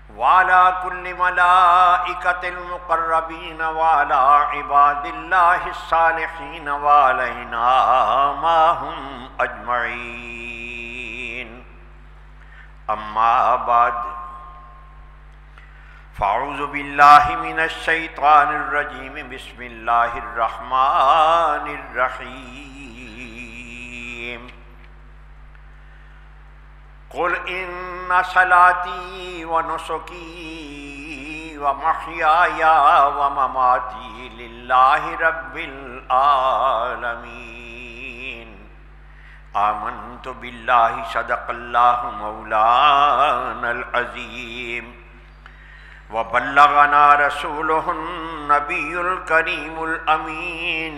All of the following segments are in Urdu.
وعلى كل ملائكة المقربين وعلى عباد الله الصالحين وعلينا معهم أجمعين. أما بعد، فأعوذ بالله من الشيطان الرجيم. بسم الله الرحمن الرحيم. قل إن صلاتي ونسكي ومحياي ومماتي لله رب العالمين. آمنت بالله صدق الله مولانا العظيم وبلغنا رسوله النبي الكريم الأمين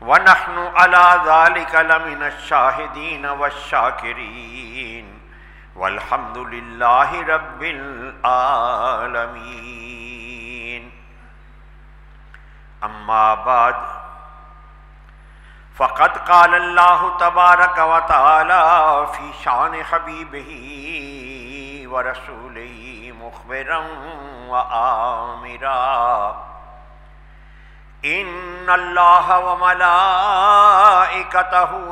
ونحن على ذلك لمن الشاهدين والشاكرين والحمد لله رب العالمين. أما بعد، فقد قال الله تبارك وتعالى في شأن حبيبه ورسوله مخبرا وآمرا: إن الله وملائكته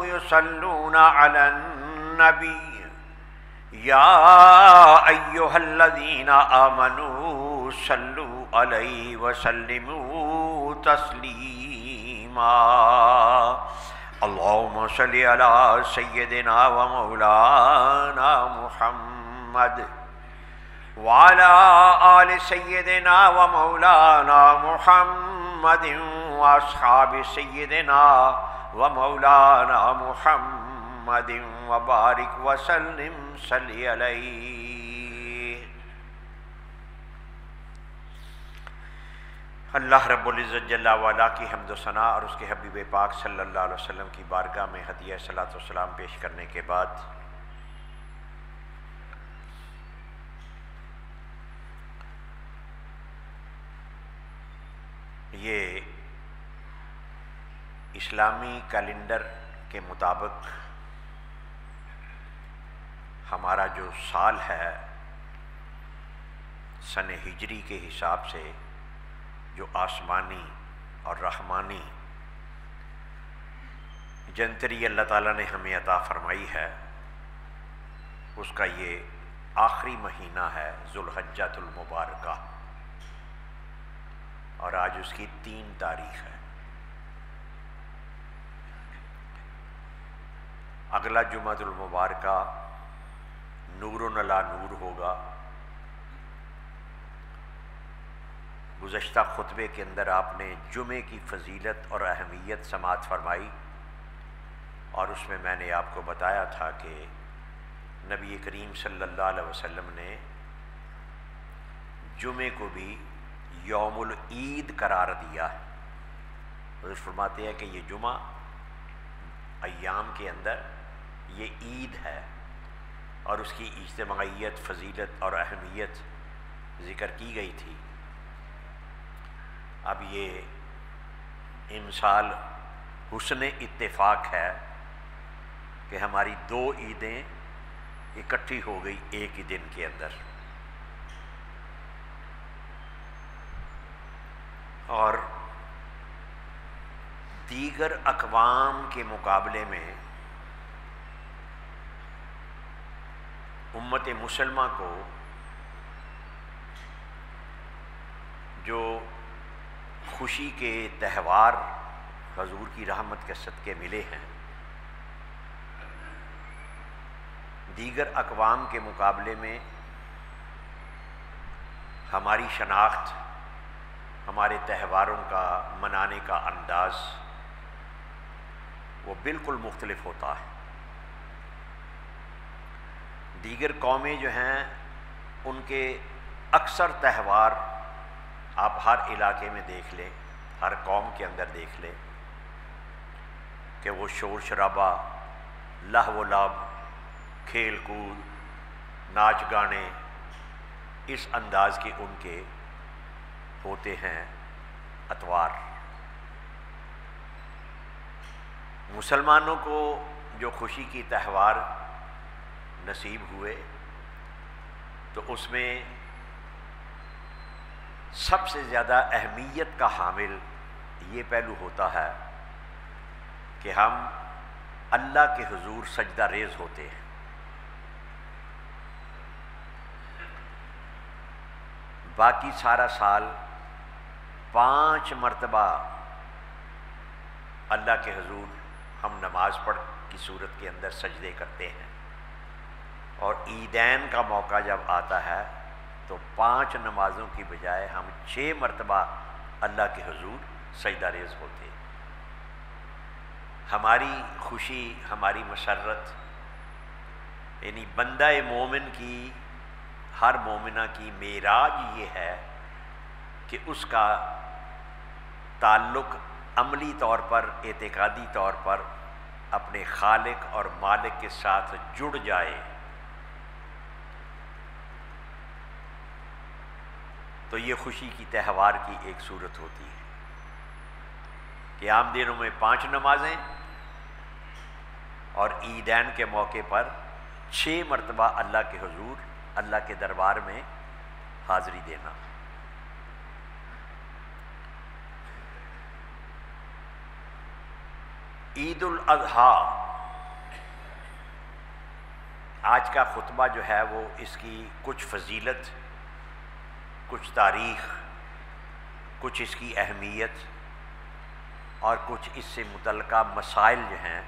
يصلون على النبي يا أيها الذين آمنوا صلوا عليه وسلموا تسليما. اللهم صل على سيدنا ومولانا محمد وعلى آل سيدنا ومولانا محمد وأصحاب سيدنا ومولانا محمد وبارك وسلم صل عليه. اللہ رب العزت جل وعلا کی حمد و ثنا اور اس کے حبیب پاک صلی اللہ علیہ وسلم کی بارگاہ میں ہدیہ صلاۃ و سلام پیش کرنے کے بعد یہ اسلامی کیلنڈر کے مطابق ہمارا جو سال ہے سن ہجری کے حساب سے جو آسمانی اور رحمانی جنتری اللہ تعالیٰ نے ہمیں عطا فرمائی ہے، اس کا یہ آخری مہینہ ہے ذوالحجۃ المبارکہ، اور آج اس کی 3 تاریخ ہے۔ اگلا جمعۃ المبارکہ نور علی نور ہوگا۔ گزشتہ خطبے کے اندر آپ نے جمعے کی فضیلت اور اہمیت سماعت فرمائی، اور اس میں میں نے آپ کو بتایا تھا کہ نبی کریم صلی اللہ علیہ وسلم نے جمعے کو بھی یوم العید قرار دیا ہے۔ حضور فرماتے ہیں کہ یہ جمعہ ایام کے اندر یہ عید ہے، اور اس کی اجتماعیت، فضیلت اور اہمیت ذکر کی گئی تھی۔ اب یہ امسال حسن اتفاق ہے کہ ہماری 2 عیدیں اکٹھی ہو گئی ایک ہی دن کے اندر، اور دیگر اقوام کے مقابلے میں امت مسلمہ کو جو خوشی کے تہوار حضور کی رحمت کے صدقے ملے ہیں، دیگر اقوام کے مقابلے میں ہماری شناخت، ہمارے تہواروں کا منانے کا انداز وہ بالکل مختلف ہوتا ہے۔ دیگر قومیں جو ہیں ان کے اکثر تہوار آپ ہر علاقے میں دیکھ لیں، ہر قوم کے اندر دیکھ لیں کہ وہ شور شرابہ، لہو و لعب، کھیل کود، ناچ گانے، اس انداز کے ان کے ہوتے ہیں اتوار۔ مسلمانوں کو جو خوشی کی تہوار نصیب ہوئے تو اس میں سب سے زیادہ اہمیت کا حامل یہ پہلو ہوتا ہے کہ ہم اللہ کے حضور سجدہ ریز ہوتے ہیں۔ باقی سارا سال 5 مرتبہ اللہ کے حضور ہم نماز پڑھ کی صورت کے اندر سجدے کرتے ہیں، اور عیدین کا موقع جب آتا ہے تو 5 نمازوں کی بجائے ہم 6 مرتبہ اللہ کے حضور سجدہ ریز ہوتے ہیں۔ ہماری خوشی، ہماری مسرت، یعنی بندہ مومن کی، ہر مومنہ کی معراج یہ ہے کہ اس کا تعلق عملی طور پر، اعتقادی طور پر اپنے خالق اور مالک کے ساتھ جڑ جائے۔ تو یہ خوشی کی تہوار کی ایک صورت ہوتی ہے کہ عام دنوں میں 5 نمازیں اور عیدین کے موقع پر 6 مرتبہ اللہ کے حضور، اللہ کے دربار میں حاضری دینا۔ عید الاضحیٰ، آج کا خطبہ جو ہے وہ اس کی کچھ فضیلت، کچھ تاریخ، کچھ اس کی اہمیت اور کچھ اس سے متعلقہ مسائل جو ہیں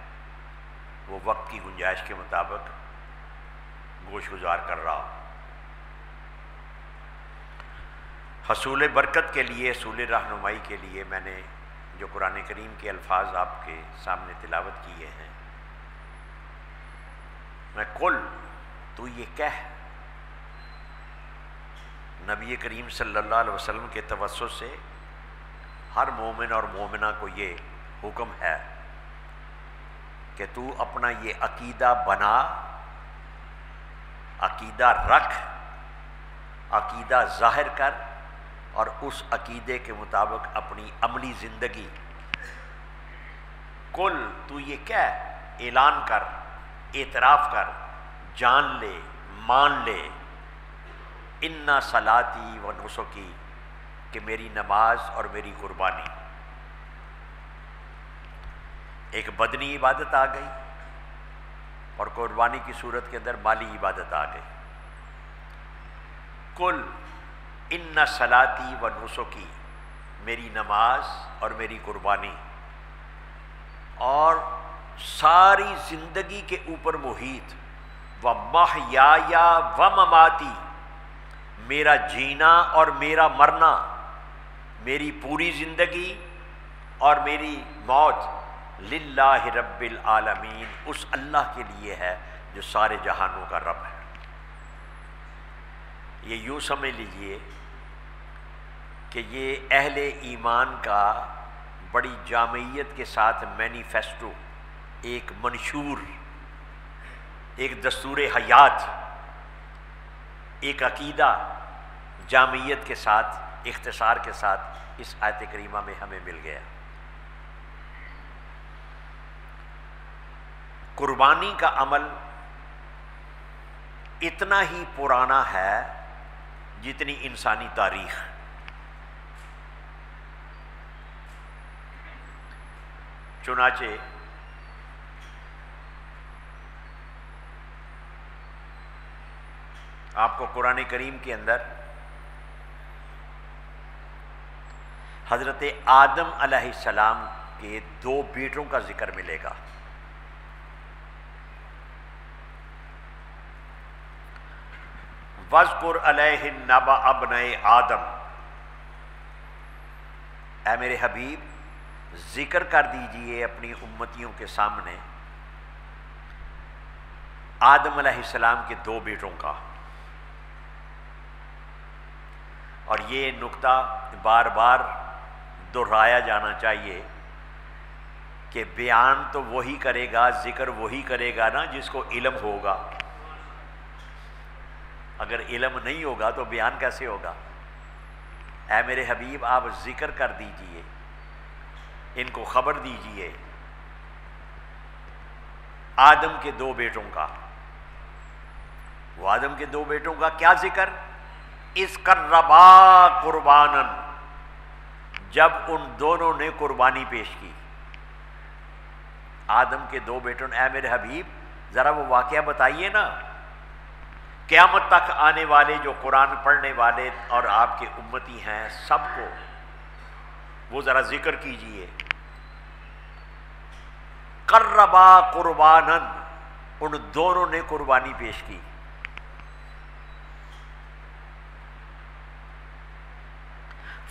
وہ وقت کی گنجائش کے مطابق گوش گزار کر رہا۔ حصول برکت کے لیے، حصول رہنمائی کے لیے میں نے جو قرآن کریم کے الفاظ آپ کے سامنے تلاوت کیے ہیں، میں قل، تو یہ کہہ، نبی کریم صلی اللہ علیہ وسلم کے توسط سے ہر مومن اور مومنہ کو یہ حکم ہے کہ تو اپنا یہ عقیدہ بنا، عقیدہ رکھ، عقیدہ ظاہر کر، اور اس عقیدے کے مطابق اپنی عملی زندگی، کل، تو یہ کہہ، اعلان کر، اعتراف کر، جان لے، مان لے، انا صلاتی و نسکی، کہ میری نماز اور میری قربانی، ایک بدنی عبادت آ گئی اور قربانی کی صورت کے اندر مالی عبادت آ گئی۔ کل ان صلاتی و نسکی، میری نماز اور میری قربانی، اور ساری زندگی کے اوپر محیط، و محیایا و مماتی، میرا جینا اور میرا مرنا، میری پوری زندگی اور میری موت، للہ رب العالمین، اس اللہ کے لیے ہے جو سارے جہانوں کا رب ہے۔ یہ یوں سمجھ لیجئے کہ یہ اہل ایمان کا بڑی جامعیت کے ساتھ مینیفیسٹو، ایک منشور، ایک دستور حیات، ایک عقیدہ جامعیت کے ساتھ، اختصار کے ساتھ اس آیت کریمہ میں ہمیں مل گیا۔ قربانی کا عمل اتنا ہی پرانا ہے جتنی انسانی تاریخ۔ چنانچہ آپ کو قرآن کریم کے اندر حضرت آدم علیہ السلام کے 2 بیٹوں کا ذکر ملے گا۔ وَاذْكُرْ عَلَيْهِ نَبَأَ ابْنَيْ آدم، اے میرے حبیب ذکر کر دیجئے اپنی امتیوں کے سامنے آدم علیہ السلام کے 2 بیٹوں کا۔ اور یہ نقطہ بار بار دہرایا جانا چاہیے کہ بیان تو وہی کرے گا، ذکر وہی کرے گا نا جس کو علم ہوگا۔ اگر علم نہیں ہوگا تو بیان کیسے ہوگا؟ اے میرے حبیب آپ ذکر کر دیجئے، ان کو خبر دیجئے آدم کے 2 بیٹوں کا۔ وہ آدم کے 2 بیٹوں کا کیا ذکر؟ اذ قربا قربانا، جب ان دونوں نے قربانی پیش کی۔ آدم کے 2 بیٹوں نے، اے میرے حبیب ذرا وہ واقعہ بتائیے نا، قیامت تک آنے والے جو قرآن پڑھنے والے اور آپ کے امتی ہیں سب کو وہ ذرا ذکر کیجئے۔ قربا قربانا، ان دونوں نے قربانی پیش کی۔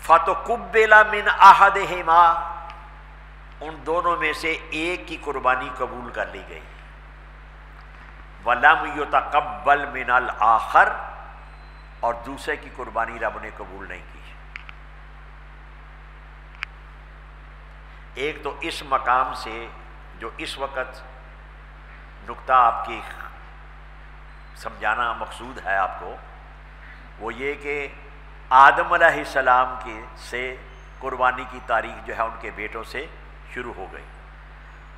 فَتُقُبِّلَ مِنْ أَحَدِهِمَا، ان دونوں میں سے ایک کی قربانی قبول کر لی گئی۔ وَلَمْ يُتَقَبَّلْ مِنَ الْآخَرِ، اور دوسرے کی قربانی رب نے قبول نہیں کی۔ ایک تو اس مقام سے جو اس وقت نقطہ آپ کی سمجھانا مقصود ہے آپ کو، وہ یہ کہ آدم علیہ السلام کے سے قربانی کی تاریخ جو ہے ان کے بیٹوں سے شروع ہو گئی۔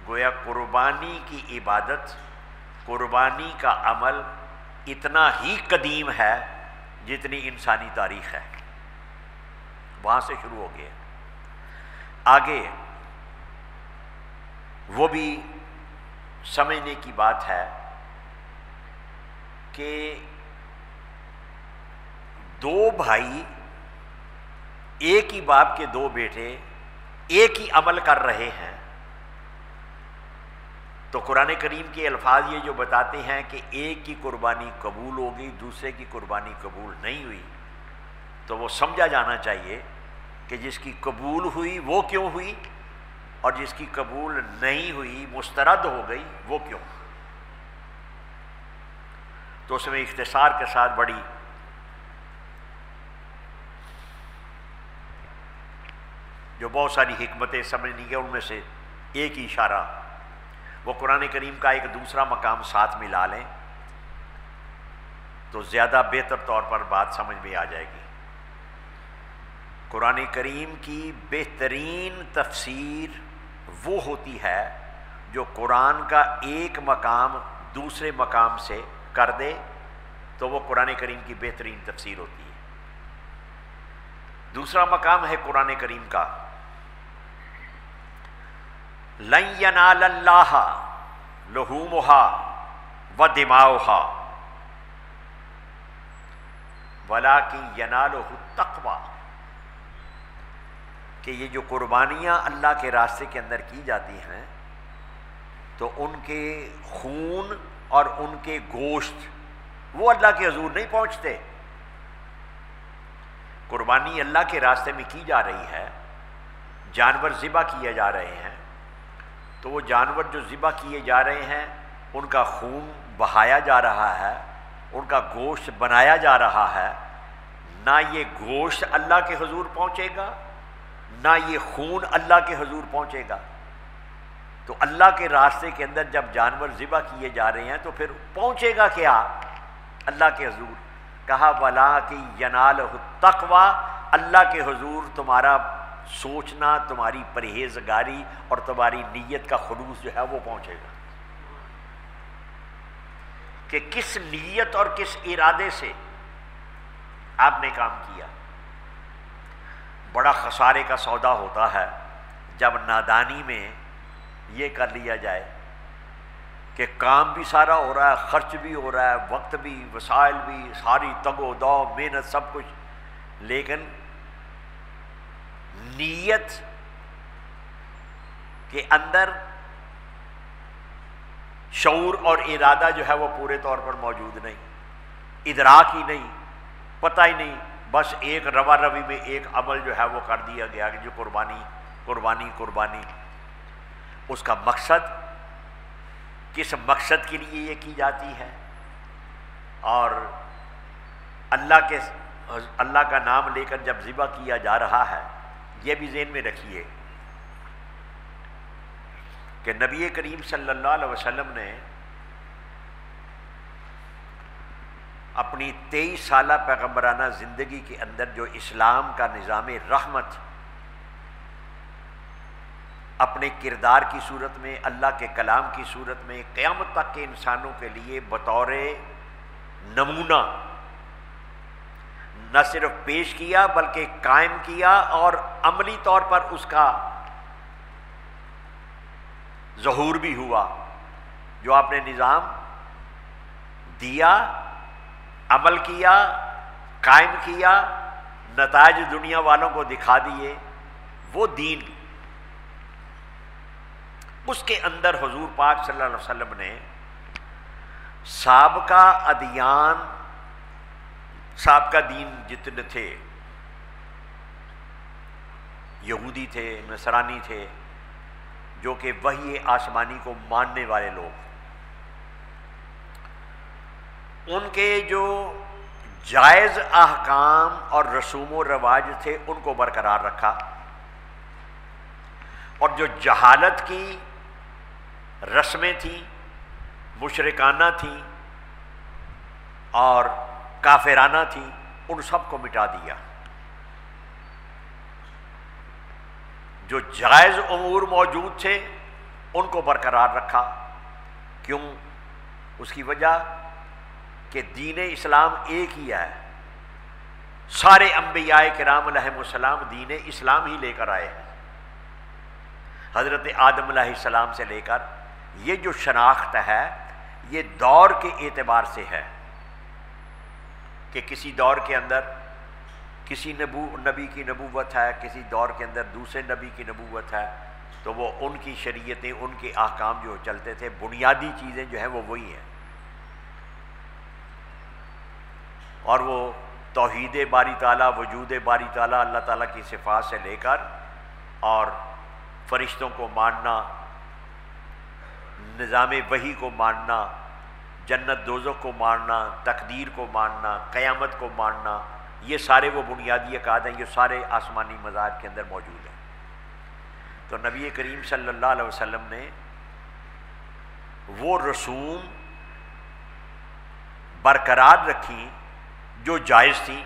گویا قربانی کی عبادت، قربانی کا عمل اتنا ہی قدیم ہے جتنی انسانی تاریخ ہے، وہاں سے شروع ہو گیا۔ آگے وہ بھی سمجھنے کی بات ہے کہ 2 بھائی، ایک ہی باپ کے 2 بیٹے ایک ہی عمل کر رہے ہیں، تو قرآن کریم کے الفاظ یہ جو بتاتے ہیں کہ ایک کی قربانی قبول ہو گئی، دوسرے کی قربانی قبول نہیں ہوئی، تو وہ سمجھا جانا چاہیے کہ جس کی قبول ہوئی وہ کیوں ہوئی، اور جس کی قبول نہیں ہوئی مسترد ہو گئی وہ کیوں۔ تو اس میں اختصار کے ساتھ بڑی جو بہت ساری حکمتیں سمجھنی ہیں، ان میں سے ایک ہی اشارہ وہ قرآن کریم کا ایک دوسرا مقام ساتھ ملا لیں تو زیادہ بہتر طور پر بات سمجھ میں آ جائے گی۔ قرآن کریم کی بہترین تفسیر وہ ہوتی ہے جو قرآن کا ایک مقام دوسرے مقام سے کر دے، تو وہ قرآن کریم کی بہترین تفسیر ہوتی ہے۔ دوسرا مقام ہے قرآن کریم کا، لن ینال اللہ لحومها ودماؤها ولکن ینالہ التقوی، کہ یہ جو قربانیاں اللہ کے راستے کے اندر کی جاتی ہیں تو ان کے خون اور ان کے گوشت وہ اللہ کے حضور نہیں پہنچتے۔ قربانی اللہ کے راستے میں کی جا رہی ہے، جانور ذبح کیے جا رہے ہیں، تو وہ جانور جو ذبح کیے جا رہے ہیں ان کا خون بہایا جا رہا ہے، ان کا گوشت بنایا جا رہا ہے، نہ یہ گوشت اللہ کے حضور پہنچے گا نہ یہ خون اللہ کے حضور پہنچے گا۔ تو اللہ کے راستے کے اندر جب جانور ذبح کیے جا رہے ہیں تو پھر پہنچے گا کیا اللہ کے حضور؟ کہا وَلَٰكِن يَنَالُهُ التَّقْوَىٰ، اللہ کے حضور تمہارا سوچنا، تمہاری پرہیزگاری اور تمہاری نیت کا خلوص جو ہے وہ پہنچے گا، کہ کس نیت اور کس ارادے سے آپ نے کام کیا۔ بڑا خسارے کا سودا ہوتا ہے جب نادانی میں یہ کر لیا جائے کہ کام بھی سارا ہو رہا ہے، خرچ بھی ہو رہا ہے، وقت بھی، وسائل بھی، ساری تگ و دو، محنت، سب کچھ، لیکن نیت کے اندر شعور اور ارادہ جو ہے وہ پورے طور پر موجود نہیں، ادراک ہی نہیں، پتہ ہی نہیں، بس ایک روا روی میں ایک عمل جو ہے وہ کر دیا گیا کہ جو قربانی قربانی قربانی۔ اس کا مقصد، کس مقصد کے لیے یہ کی جاتی ہے، اور اللہ کا نام لے کر جب ذبح کیا جا رہا ہے، یہ بھی ذہن میں رکھیے کہ نبی کریم صلی اللہ علیہ وسلم نے اپنی 23 سالہ پیغمبرانہ زندگی کے اندر جو اسلام کا نظام رحمت اپنے کردار کی صورت میں، اللہ کے کلام کی صورت میں قیامت تک کے انسانوں کے لیے بطور نمونہ نہ صرف پیش کیا بلکہ قائم کیا اور عملی طور پر اس کا ظہور بھی ہوا. جو آپ نے نظام دیا، عمل کیا، قائم کیا، نتائج دنیا والوں کو دکھا دیے، وہ دین. اس کے اندر حضور پاک صلی اللہ علیہ وسلم نے سابقہ ادیان، سابقہ دین جتنے تھے، یہودی تھے، نصرانی تھے، جو کہ وحی آسمانی کو ماننے والے لوگ، ان کے جو جائز احکام اور رسوم و رواج تھے ان کو برقرار رکھا، اور جو جہالت کی رسمیں تھیں، مشرکانہ تھیں اور کافرانہ تھیں، ان سب کو مٹا دیا. جو جائز امور موجود تھے ان کو برقرار رکھا. کیوں؟ اس کی وجہ کہ دین اسلام ایک ہی ہے. سارے انبیاء کرام علیہم السلام دین اسلام ہی لے کر آئے ہیں. حضرت آدم علیہ السلام سے لے کر یہ جو شناخت ہے یہ دور کے اعتبار سے ہے کہ کسی دور کے اندر کسی نبی کی نبوت ہے، کسی دور کے اندر دوسرے نبی کی نبوت ہے، تو وہ ان کی شریعتیں، ان کے احکام جو چلتے تھے، بنیادی چیزیں جو ہیں وہ وہی ہیں. اور وہ توحید باری تعالیٰ، وجود باری تعالیٰ، اللہ تعالیٰ کی صفات سے لے کر اور فرشتوں کو ماننا، نظام وحی کو ماننا، جنت دوزخ کو ماننا، تقدیر کو ماننا، قیامت کو ماننا، یہ سارے وہ بنیادی عقائد ہیں، یہ سارے آسمانی مذاہب کے اندر موجود ہیں. تو نبی کریم صلی اللہ علیہ وسلم نے وہ رسوم برقرار رکھی جو جائز تھی.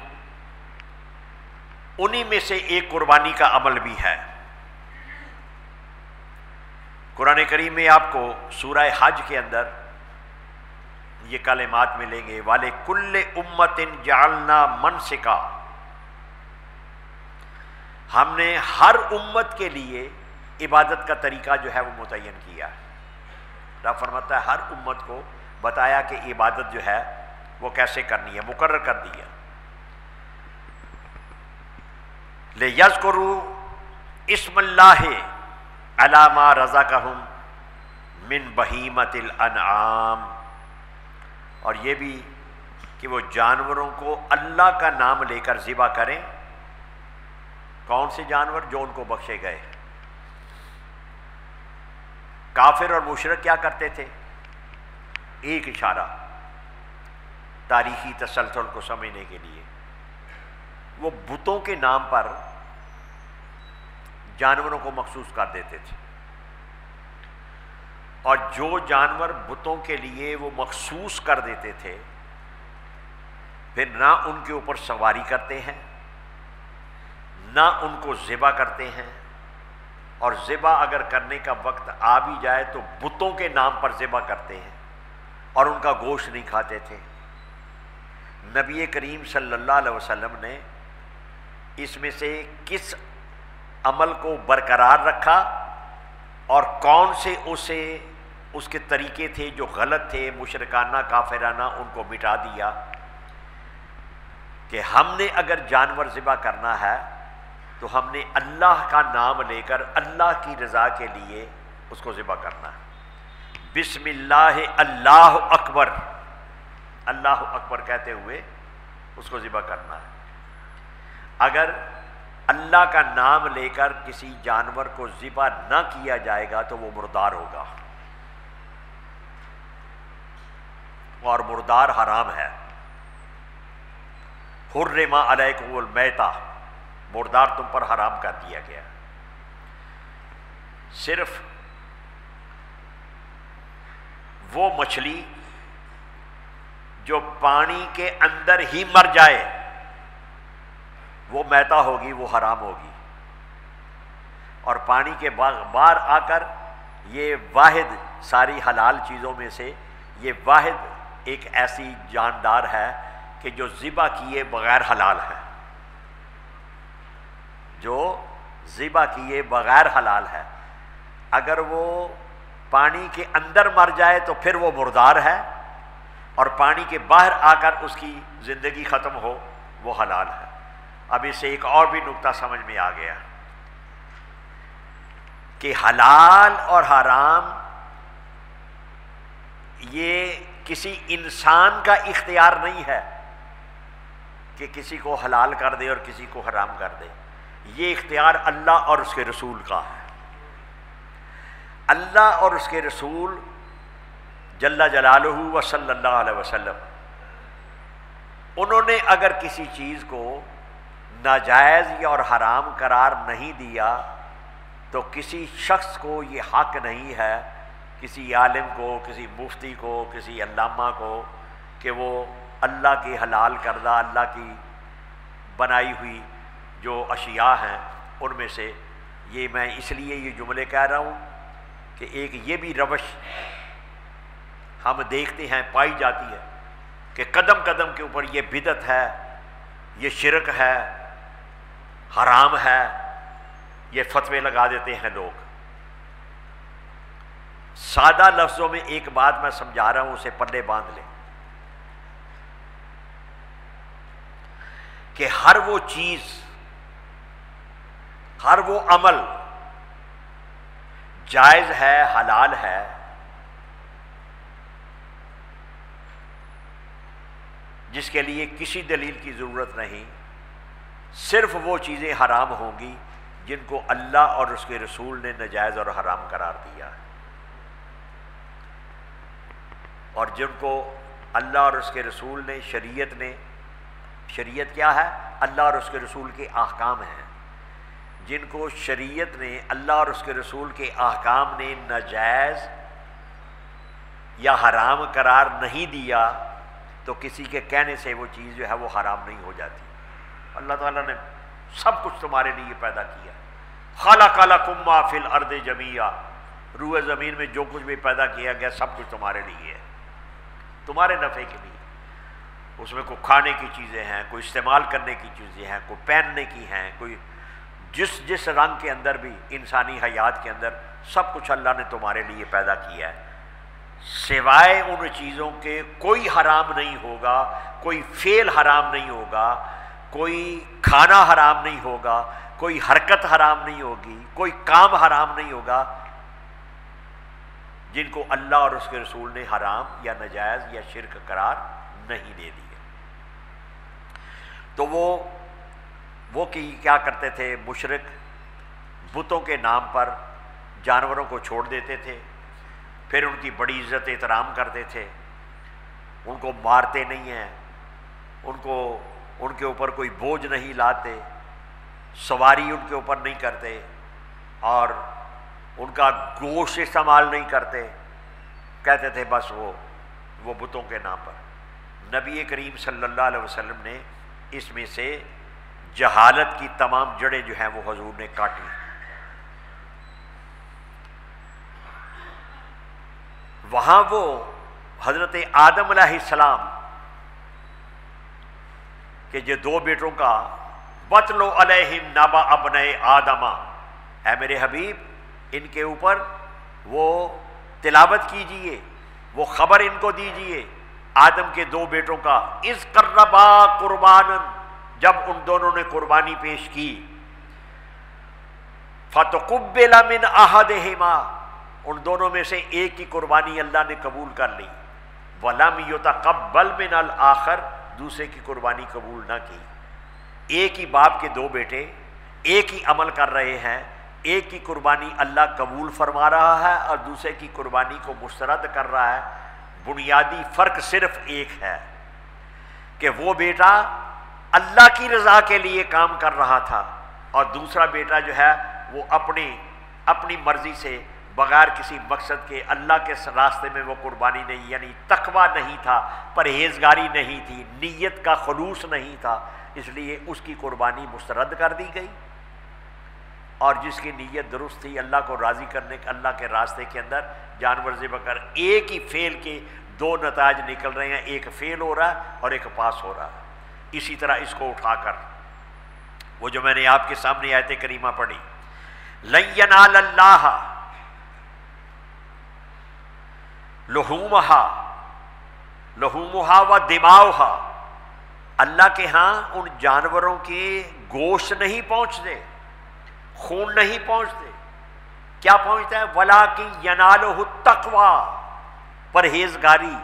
انہی میں سے ایک قربانی کا عمل بھی ہے. قرآن کریم میں آپ کو سورہ حج کے اندر یہ کلمات ملیں گے، وَلِكُلِّ أُمَّةٍ جَعَلْنَا مَنْسِكًا. ہم نے ہر امت کے لیے عبادت کا طریقہ جو ہے وہ متعین کیا. رب فرماتا ہے ہر امت کو بتایا کہ عبادت جو ہے وہ کیسے کرنی ہے، مقرر کر دیا. لِيَذْكُرُوا اسْمَ اللَّهِ عَلَىٰ مَا رَزَقَهُمْ مِنْ بَهِيمَةِ الْأَنْعَامِ. اور یہ بھی کہ وہ جانوروں کو اللہ کا نام لے کر ذبح کریں. کون سے جانور؟ جو ان کو بخشے گئے. کافر اور مشرک کیا کرتے تھے؟ ایک اشارہ تاریخی تسلسل کو سمجھنے کے لیے، وہ بتوں کے نام پر جانوروں کو مخصوص کر دیتے تھے، اور جو جانور بتوں کے لیے وہ مخصوص کر دیتے تھے، پھر نہ ان کے اوپر سواری کرتے ہیں، نہ ان کو ذبح کرتے ہیں، اور ذبح اگر کرنے کا وقت آ بھی جائے تو بتوں کے نام پر ذبح کرتے ہیں اور ان کا گوشت نہیں کھاتے تھے. نبی کریم صلی اللہ علیہ وسلم نے اس میں سے کس عمل کو برقرار رکھا اور کون سے اس کے طریقے تھے جو غلط تھے، مشرکانہ، کافرانہ، ان کو مٹا دیا. کہ ہم نے اگر جانور ذبح کرنا ہے تو ہم نے اللہ کا نام لے کر اللہ کی رضا کے لیے اس کو ذبح کرنا ہے. بسم اللہ، اللہ اکبر، اللہ اکبر کہتے ہوئے اس کو ذبح کرنا ہے. اگر اللہ کا نام لے کر کسی جانور کو ذبح نہ کیا جائے گا تو وہ مردار ہوگا، اور مردار حرام ہے. حرم علیکم المیتہ، مردار تم پر حرام کر دیا گیا. صرف وہ مچھلی جو پانی کے اندر ہی مر جائے وہ میتہ ہوگی، وہ حرام ہوگی. اور پانی کے باہر آ کر یہ واحد ساری حلال چیزوں میں سے یہ واحد ایک ایسی جاندار ہے کہ جو ذبح کیے بغیر حلال ہے، جو ذبح کیے بغیر حلال ہے، اگر وہ پانی کے اندر مر جائے تو پھر وہ مردار ہے، اور پانی کے باہر آ کر اس کی زندگی ختم ہو وہ حلال ہے۔ اب اس سے ایک اور بھی نکتہ سمجھ میں آ گیا کہ حلال اور حرام یہ کسی انسان کا اختیار نہیں ہے کہ کسی کو حلال کر دے اور کسی کو حرام کر دے، یہ اختیار اللہ اور اس کے رسول کا ہے۔ اللہ اور اس کے رسول جل جلالہ و صلی اللہ علیہ وسلم، انہوں نے اگر کسی چیز کو ناجائز یا اور حرام قرار نہیں دیا تو کسی شخص کو یہ حق نہیں ہے، کسی عالم کو، کسی مفتی کو، کسی علامہ کو، کہ وہ اللہ کی حلال کردہ، اللہ کی بنائی ہوئی جو اشیاء ہیں ان میں سے، یہ میں اس لیے یہ جملے کہہ رہا ہوں کہ ایک یہ بھی روش ہم دیکھتے ہیں پائی جاتی ہے کہ قدم قدم کے اوپر یہ بدعت ہے، یہ شرک ہے، حرام ہے، یہ فتوے لگا دیتے ہیں لوگ۔ سادہ لفظوں میں ایک بات میں سمجھا رہا ہوں، اسے پلے باندھ لیں کہ ہر وہ چیز، ہر وہ عمل جائز ہے، حلال ہے، جس کے لیے کسی دلیل کی ضرورت نہیں، صرف وہ چیزیں حرام ہوں گی جن کو اللہ اور اس کے رسول نے ناجائز اور حرام قرار دیا ہے، اور جن کو اللہ اور اس کے رسول نے، شریعت کیا ہے؟ اللہ اور اس کے رسول کے احکام ہیں، جن کو شریعت نے، اللہ اور اس کے رسول کے احکام نے ناجائز یا حرام قرار نہیں دیا تو کسی کے کہنے سے وہ چیز جو ہے وہ حرام نہیں ہو جاتی۔ اللہ تعالیٰ نے سب کچھ تمہارے لیے پیدا کیا، خلق لکم ما فی الارض جمیعا، روئے زمین میں جو کچھ بھی پیدا کیا گیا سب کچھ تمہارے لیے ہے، تمہارے نفع کے لیے۔ اس میں کوئی کھانے کی چیزیں ہیں، کوئی استعمال کرنے کی چیزیں ہیں، کوئی پہننے کی ہیں، کوئی جس رنگ کے اندر بھی انسانی حیات کے اندر سب کچھ اللہ نے تمہارے لیے پیدا کیا ہے، سوائے ان چیزوں کے کوئی حرام نہیں ہوگا، کوئی فعل حرام نہیں ہوگا، کوئی کھانا حرام نہیں ہوگا، کوئی حرکت حرام نہیں ہوگی، کوئی کام حرام نہیں ہوگا جن کو اللہ اور اس کے رسول نے حرام یا ناجائز یا شرک قرار نہیں دے دیا۔ تو وہ کیا کرتے تھے؟ مشرک بتوں کے نام پر جانوروں کو چھوڑ دیتے تھے، پھر ان کی بڑی عزت احترام کرتے تھے، ان کو مارتے نہیں ہیں، ان کے اوپر کوئی بوجھ نہیں لاتے، سواری ان کے اوپر نہیں کرتے، اور ان کا گوشت استعمال نہیں کرتے، کہتے تھے بس وہ بتوں کے نام پر۔ نبی کریم صلی اللہ علیہ وسلم نے اس میں سے جہالت کی تمام جڑیں جو ہیں وہ حضور نے کاٹی۔ وہاں وہ حضرت آدم علیہ السلام کہ جو دو بیٹوں کا وَاتْلُ عَلَيْهِمْ نَبَأَ ابْنَيْ آدَمَ، اے میرے حبیب ان کے اوپر وہ تلاوت کیجئے، وہ خبر ان کو دیجئے آدم کے دو بیٹوں کا، اِذْ قَرَّبَا قُرْبَانًا، جب ان دونوں نے قربانی پیش کی، فَتُقُبِّلَ مِنْ أَحَدِهِمَا، ان دونوں میں سے ایک کی قربانی اللہ نے قبول کر لی، وَلَمْ يُتَقَبَّلْ مِنَ الْآخَرِ، دوسرے کی قربانی قبول نہ کی۔ ایک ہی باپ کے دو بیٹے ایک ہی عمل کر رہے ہیں، ایک کی قربانی اللہ قبول فرما رہا ہے اور دوسرے کی قربانی کو مسترد کر رہا ہے۔ بنیادی فرق صرف ایک ہے کہ وہ بیٹا اللہ کی رضا کے لیے کام کر رہا تھا، اور دوسرا بیٹا جو ہے وہ اپنی مرضی سے بغیر کسی مقصد کے اللہ کے راستے میں وہ قربانی نہیں، یعنی تقویٰ نہیں تھا، پرہیزگاری نہیں تھی، نیت کا خلوص نہیں تھا، اس لیے اس کی قربانی مسترد کر دی گئی۔ اور جس کی نیت درست تھی اللہ کو راضی کرنے، اللہ کے راستے کے اندر جانور ذبح کر، ایک ہی فعل کے دو نتائج نکل رہے ہیں، ایک فیل ہو رہا ہے اور ایک پاس ہو رہا ہے۔ اسی طرح اس کو اٹھا کر وہ جو میں نے آپ کے سامنے آیت کریمہ پڑھی، لن ینال اللہ لحومہا و دماؤہا، اللہ کے ہاں ان جانوروں کے گوشت نہیں پہنچتے، خون نہیں پہنچتے، کیا پہنچتا ہے؟ وَلَٰكِن يَنَالُهُ التَّقْوَىٰ، پرہیزگاری،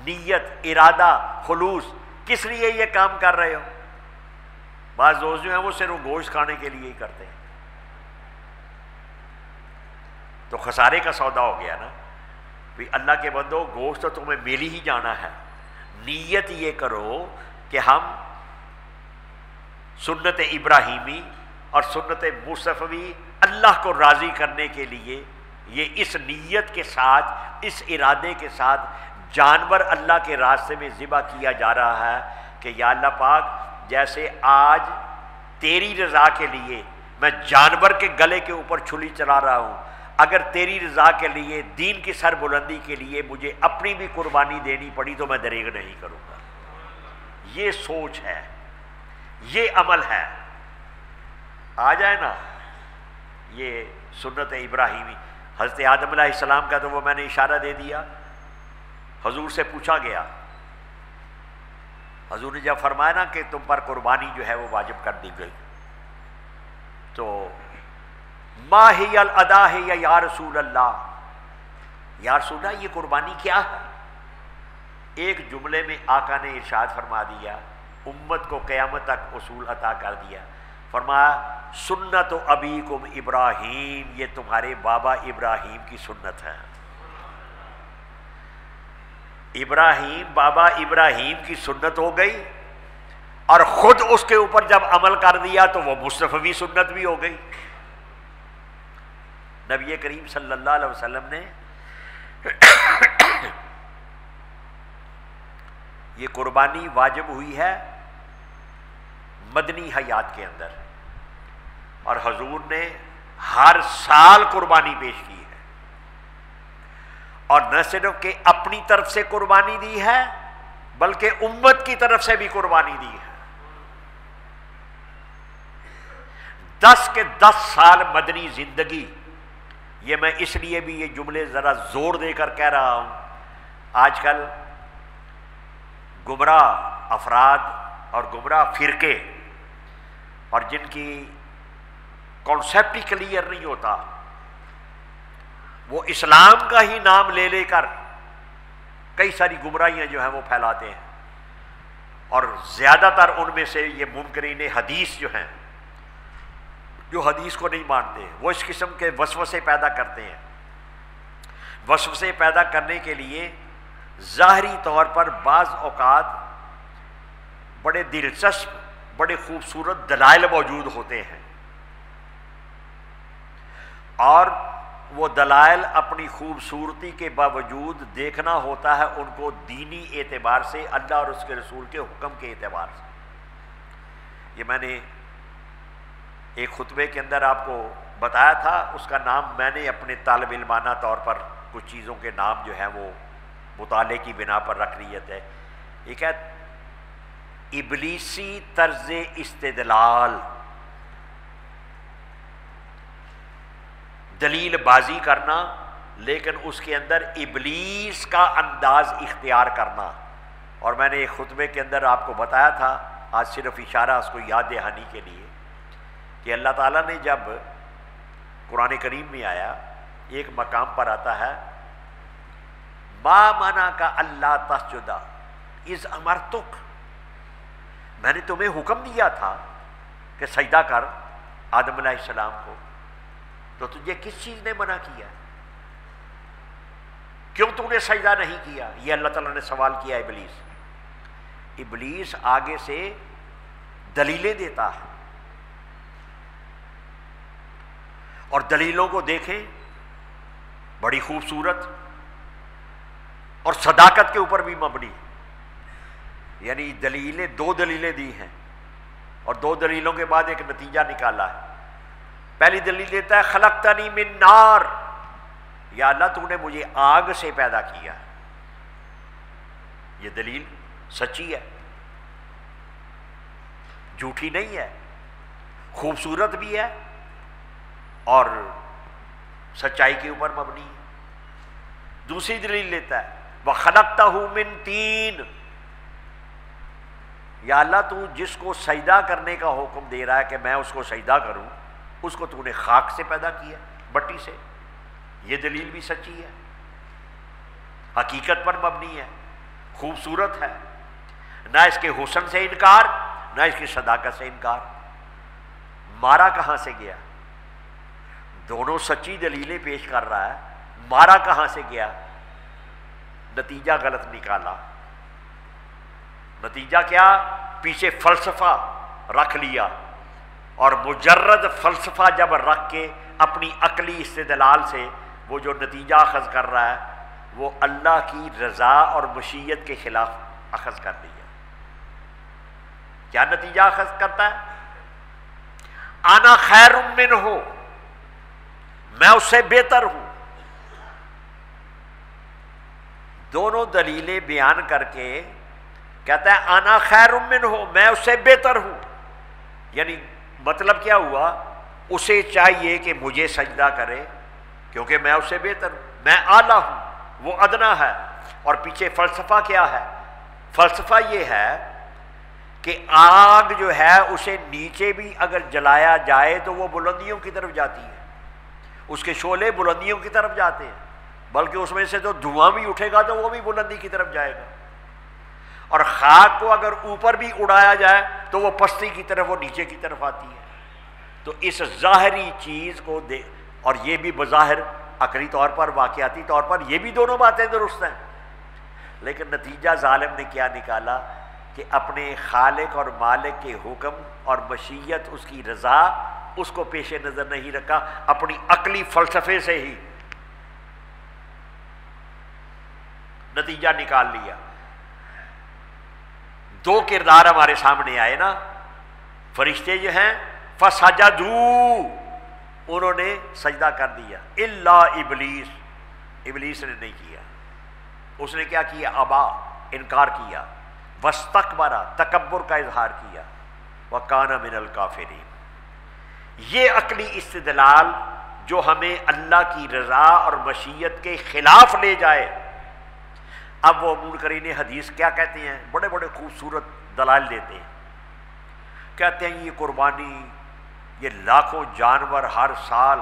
نیت، ارادہ، خلوص۔ کس لیے یہ کام کر رہے ہو؟ بعض دوست جو ہیں وہ صرف گوشت کھانے کے لیے ہی کرتے ہیں، تو خسارے کا سودا ہو گیا نا۔ بھی اللہ کے بندو، گوشت تو تمہیں مل ہی جانا ہے، نیت یہ کرو کہ ہم سنت ابراہیمی اور سنت مصطفی اللہ کو راضی کرنے کے لیے یہ اس نیت کے ساتھ، اس ارادے کے ساتھ جانور اللہ کے راستے میں ذبح کیا جا رہا ہے کہ یا اللہ پاک، جیسے آج تیری رضا کے لیے میں جانور کے گلے کے اوپر چھری چلا رہا ہوں، اگر تیری رضا کے لیے، دین کی سر بلندی کے لیے مجھے اپنی بھی قربانی دینی پڑی تو میں دریغ نہیں کروں گا۔ یہ سوچ ہے، یہ عمل ہے۔ آ جائے نا یہ سنت ابراہیمی۔ حضرت آدم علیہ السلام کا تو وہ میں نے اشارہ دے دیا، حضور سے پوچھا گیا، حضور نے جب فرمایا نا کہ تم پر قربانی جو ہے وہ واجب کر دی گئی، تو ما ہی الاضاحی یا رسول اللہ، یا رسول اللہ یہ قربانی کیا ہے؟ ایک جملے میں آقا نے ارشاد فرما دیا، امت کو قیامت تک اصول عطا کر دیا، فرمایا سنت ابیکم ابراہیم، یہ تمہارے بابا ابراہیم کی سنت ہے۔ ابراہیم، بابا ابراہیم کی سنت ہو گئی، اور خود اس کے اوپر جب عمل کر دیا تو وہ مصطفی سنت بھی ہو گئی۔ نبی کریم صلی اللہ علیہ وسلم نے یہ قربانی واجب ہوئی ہے مدنی حیات کے اندر، اور حضور نے ہر سال قربانی پیش کی ہے، اور نہ صرف کہ اپنی طرف سے قربانی دی ہے بلکہ امت کی طرف سے بھی قربانی دی ہے۔ 10 کے 10 سال مدنی زندگی، یہ میں اس لیے بھی یہ جملے ذرا زور دے کر کہہ رہا ہوں، آج کل گمراہ افراد اور گمراہ فرقے، اور جن کی کانسیپٹ ہی کلیئر نہیں ہوتا، وہ اسلام کا ہی نام لے لے کر کئی ساری گمراہیاں جو ہیں وہ پھیلاتے ہیں، اور زیادہ تر ان میں سے یہ منکرین حدیث جو ہیں، جو حدیث کو نہیں مانتے، وہ اس قسم کے وسوسے پیدا کرتے ہیں۔ وسوسے پیدا کرنے کے لیے ظاہری طور پر بعض اوقات بڑے دلچسپ، بڑے خوبصورت دلائل موجود ہوتے ہیں، اور وہ دلائل اپنی خوبصورتی کے باوجود دیکھنا ہوتا ہے ان کو دینی اعتبار سے، اللہ اور اس کے رسول کے حکم کے اعتبار سے۔ یہ میں نے ایک خطبے کے اندر آپ کو بتایا تھا، اس کا نام میں نے اپنے طالب علمانہ طور پر کچھ چیزوں کے نام جو ہیں وہ مطالعے کی بنا پر رکھ لیے تھے۔ ایک ہے ابلیسی طرز استدلال، دلیل بازی کرنا لیکن اس کے اندر ابلیس کا انداز اختیار کرنا۔ اور میں نے ایک خطبے کے اندر آپ کو بتایا تھا، آج صرف اشارہ اس کو یاد دہانی کے لیے، کہ اللہ تعالیٰ نے جب قرآن کریم میں آیا، ایک مقام پر آتا ہے ما منعک اللہ تسجد اذ امرتک، میں نے تمہیں حکم دیا تھا کہ سجدہ کر آدم علیہ السلام کو، تو تجھے کس چیز نے منع کیا؟ کیوں تو نے سجدہ نہیں کیا؟ یہ اللہ تعالیٰ نے سوال کیا ابلیس۔ ابلیس آگے سے دلیلیں دیتا ہے، اور دلیلوں کو دیکھیں بڑی خوبصورت اور صداقت کے اوپر بھی مبنی، یعنی دلیلیں، 2 دلیلیں دی ہیں، اور 2 دلیلوں کے بعد ایک نتیجہ نکالا ہے۔ پہلی دلیل دیتا ہے خلقتنی من نار، یا اللہ تو نے مجھے آگ سے پیدا کیا، یہ دلیل سچی ہے، جھوٹی نہیں ہے، خوبصورت بھی ہے اور سچائی کے اوپر مبنی ہے۔ دوسری دلیل لیتا ہے وَخَلَقْتَهُ مِن طِينٍ، یا اللہ تو جس کو سجدہ کرنے کا حکم دے رہا ہے کہ میں اس کو سجدہ کروں، اس کو تو نے خاک سے پیدا کیا، مٹی سے۔ یہ دلیل بھی سچی ہے، حقیقت پر مبنی ہے، خوبصورت ہے، نہ اس کے حسن سے انکار نہ اس کی صداقت سے انکار۔ مارا کہاں سے گیا؟ دونوں سچی دلیلیں پیش کر رہا ہے، مارا کہاں سے گیا؟ نتیجہ غلط نکالا۔ نتیجہ کیا؟ پیچھے فلسفہ رکھ لیا، اور مجرد فلسفہ جب رکھ کے اپنی عقلی استدلال سے وہ جو نتیجہ اخذ کر رہا ہے وہ اللہ کی رضا اور مشیت کے خلاف اخذ کر لیا۔ کیا نتیجہ اخذ کرتا ہے؟ انا خیر منہ، میں اس سے بہتر ہوں۔ دونوں دلیلیں بیان کر کے کہتا ہے انا خیر منہ، میں اس سے بہتر ہوں۔ یعنی مطلب کیا ہوا؟ اسے چاہیے کہ مجھے سجدہ کرے کیونکہ میں اس سے بہتر ہوں، میں اعلیٰ ہوں، وہ ادنا ہے۔ اور پیچھے فلسفہ کیا ہے؟ فلسفہ یہ ہے کہ آگ جو ہے اسے نیچے بھی اگر جلایا جائے تو وہ بلندیوں کی طرف جاتی ہے، اس کے شعلے بلندیوں کی طرف جاتے ہیں، بلکہ اس میں سے تو دھواں بھی اٹھے گا تو وہ بھی بلندی کی طرف جائے گا۔ اور خاک کو اگر اوپر بھی اڑایا جائے تو وہ پستی کی طرف، وہ نیچے کی طرف آتی ہے۔ تو اس ظاہری چیز کو دے، اور یہ بھی بظاہر عقلی طور پر واقعاتی طور پر یہ بھی دونوں باتیں درست ہیں، لیکن نتیجہ ظالم نے کیا نکالا کہ اپنے خالق اور مالک کے حکم اور مشیت، اس کی رضا، اس کو پیش نظر نہیں رکھا، اپنی عقلی فلسفے سے ہی نتیجہ نکال لیا۔ دو کردار ہمارے سامنے آئے نا، فرشتے جو ہیں فسجدوا، انہوں نے سجدہ کر دیا، الا ابلیس، ابلیس نے نہیں کیا۔ اس نے کیا کیا؟ ابا، انکار کیا، واستکبر، تکبر کا اظہار کیا، وکان من الکافرین۔ یہ عقلی استدلال جو ہمیں اللہ کی رضا اور مشیت کے خلاف لے جائے۔ اب وہ منکرین حدیث کیا کہتے ہیں؟ بڑے بڑے خوبصورت دلائل دیتے ہیں، کہتے ہیں یہ قربانی، یہ لاکھوں جانور ہر سال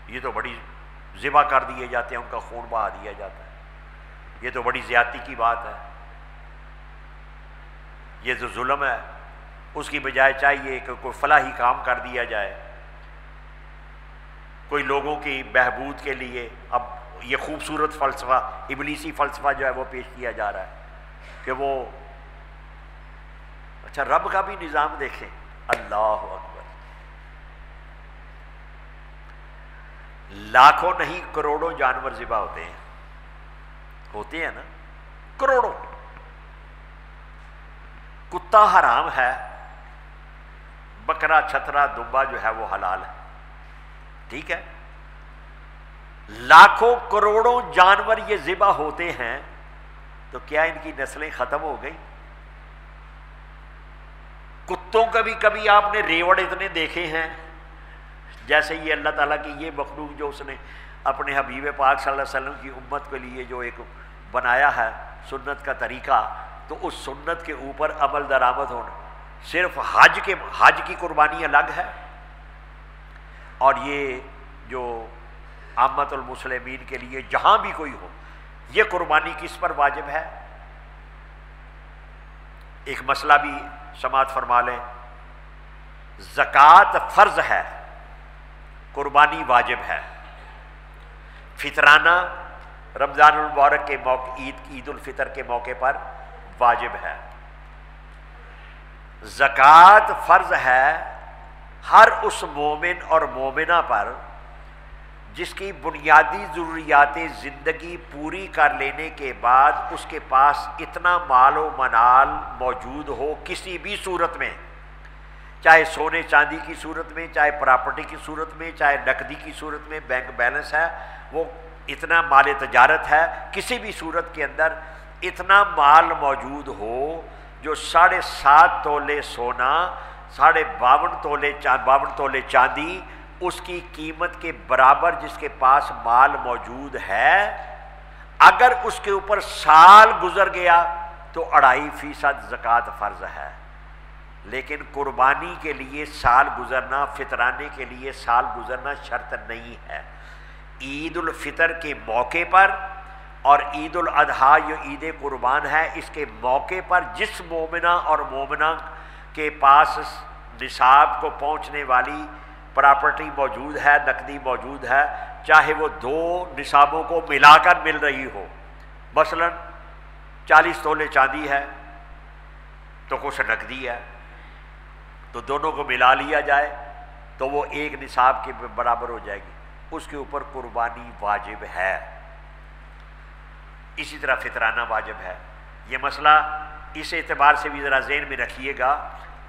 یہ تو بڑی ذبح کر دیے جاتے ہیں، ان کا خون بہا دیا جاتا ہے، یہ تو بڑی زیادتی کی بات ہے، یہ تو ظلم ہے، اس کی بجائے چاہیے کہ کوئی فلاحی کام کر دیا جائے، کوئی لوگوں کی بہبود کے لیے۔ اب یہ خوبصورت فلسفہ، ابلیسی فلسفہ جو ہے وہ پیش کیا جا رہا ہے کہ وہ اچھا رب کا بھی نظام دیکھیں، اللہ اکبر، لاکھوں نہیں کروڑوں جانور ذبح ہوتے ہیں نا، کروڑوں۔ کتا حرام ہے، بکرا، چھترا، دمبا جو ہے وہ حلال ہے، ٹھیک ہے؟ لاکھوں کروڑوں جانور یہ ذبح ہوتے ہیں تو کیا ان کی نسلیں ختم ہو گئی؟ کتوں کا بھی کبھی آپ نے ریوڑ اتنے دیکھے ہیں جیسے یہ اللہ تعالیٰ کی یہ مخلوق جو اس نے اپنے حبیب پاک صلی اللہ علیہ وسلم کی امت کے لیے جو ایک بنایا ہے سنت کا طریقہ، تو اس سنت کے اوپر عمل درآمد ہونا، صرف حج کی قربانی الگ ہے، اور یہ جو عامت المسلمین کے لیے جہاں بھی کوئی ہو، یہ قربانی کس پر واجب ہے؟ ایک مسئلہ بھی سماعت فرما لیں، زکوٰۃ فرض ہے، قربانی واجب ہے، فطرانہ رمضان المبارک کے موقع، عید الفطر کے موقع پر واجب ہے۔ زکوٰۃ فرض ہے ہر اس مومن اور مومنہ پر جس کی بنیادی ضروریات زندگی پوری کر لینے کے بعد اس کے پاس اتنا مال و منال موجود ہو کسی بھی صورت میں، چاہے سونے چاندی کی صورت میں، چاہے پراپرٹی کی صورت میں، چاہے نقدی کی صورت میں، بینک بیلنس ہے، وہ اتنا مال تجارت ہے، کسی بھی صورت کے اندر اتنا مال موجود ہو جو 7.5 تولے سونا، 52 تولے چاندی اس کی قیمت کے برابر جس کے پاس مال موجود ہے، اگر اس کے اوپر سال گزر گیا تو 2.5% زکوٰۃ فرض ہے۔ لیکن قربانی کے لیے سال گزرنا، فطرانے کے لیے سال گزرنا شرط نہیں ہے۔ عید الفطر کے موقع پر اور عید الاضحیٰ جو عید قربان ہے، اس کے موقع پر جس مومنہ اور مومنہ کے پاس نصاب کو پہنچنے والی پراپرٹی موجود ہے، نقدی موجود ہے، چاہے وہ 2 نصابوں کو ملا کر مل رہی ہو، مثلا 40 تولے چاندی ہے تو کچھ نقدی ہے، تو دونوں کو ملا لیا جائے تو وہ 1 نصاب کے برابر ہو جائے گی، اس کے اوپر قربانی واجب ہے۔ اسی طرح فطرانہ واجب ہے۔ یہ مسئلہ اس اعتبار سے بھی ذرا ذہن میں رکھیے گا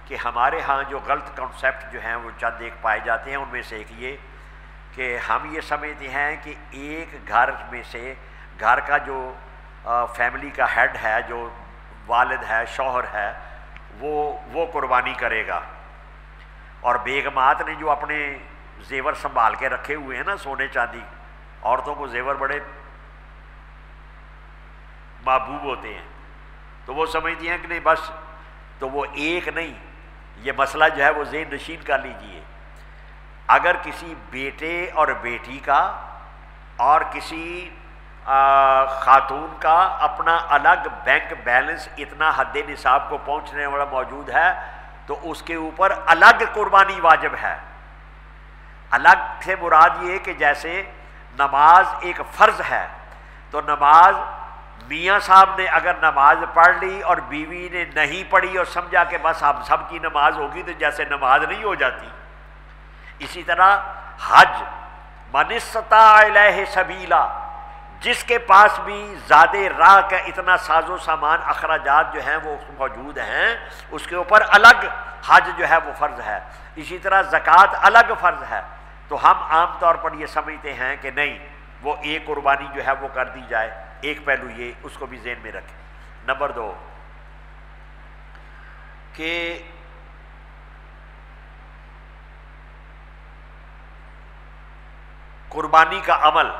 کہ ہمارے ہاں جو غلط کنسیپٹ جو ہیں وہ چند ایک پائے جاتے ہیں، ان میں سے ایک یہ کہ ہم یہ سمجھتے ہیں کہ ایک گھر میں سے گھر کا جو فیملی کا ہیڈ ہے، جو والد ہے، شوہر ہے، وہ قربانی کرے گا، اور بیگمات نے جو اپنے زیور سنبھال کے رکھے ہوئے ہیں نا، سونے چاندی، عورتوں کو زیور بڑے محبوب ہوتے ہیں، تو وہ سمجھتی ہیں کہ نہیں بس، تو وہ ایک نہیں، یہ مسئلہ جو ہے وہ ذہن نشین کر لیجئے۔ اگر کسی بیٹے اور بیٹی کا اور کسی خاتون کا اپنا الگ بینک بیلنس اتنا حد نصاب کو پہنچنے والا موجود ہے تو اس کے اوپر الگ قربانی واجب ہے۔ الگ سے مراد یہ کہ جیسے نماز ایک فرض ہے، تو نماز میاں صاحب نے اگر نماز پڑھ لی اور بیوی نے نہیں پڑھی اور سمجھا کہ بس ہم سب کی نماز ہوگی، تو جیسے نماز نہیں ہو جاتی، اسی طرح حج، من استطاع الیہ سبیلا، جس کے پاس بھی زیادہ راہ کا اتنا ساز و سامان اخراجات جو ہیں وہ موجود ہیں، اس کے اوپر الگ حج جو ہے وہ فرض ہے۔ اسی طرح زکوٰۃ الگ فرض ہے۔ تو ہم عام طور پر یہ سمجھتے ہیں کہ نہیں، وہ ایک قربانی جو ہے وہ کر دی جائے۔ ایک پہلو یہ، اس کو بھی ذہن میں رکھیں۔ نمبر 2 کہ قربانی کا عمل،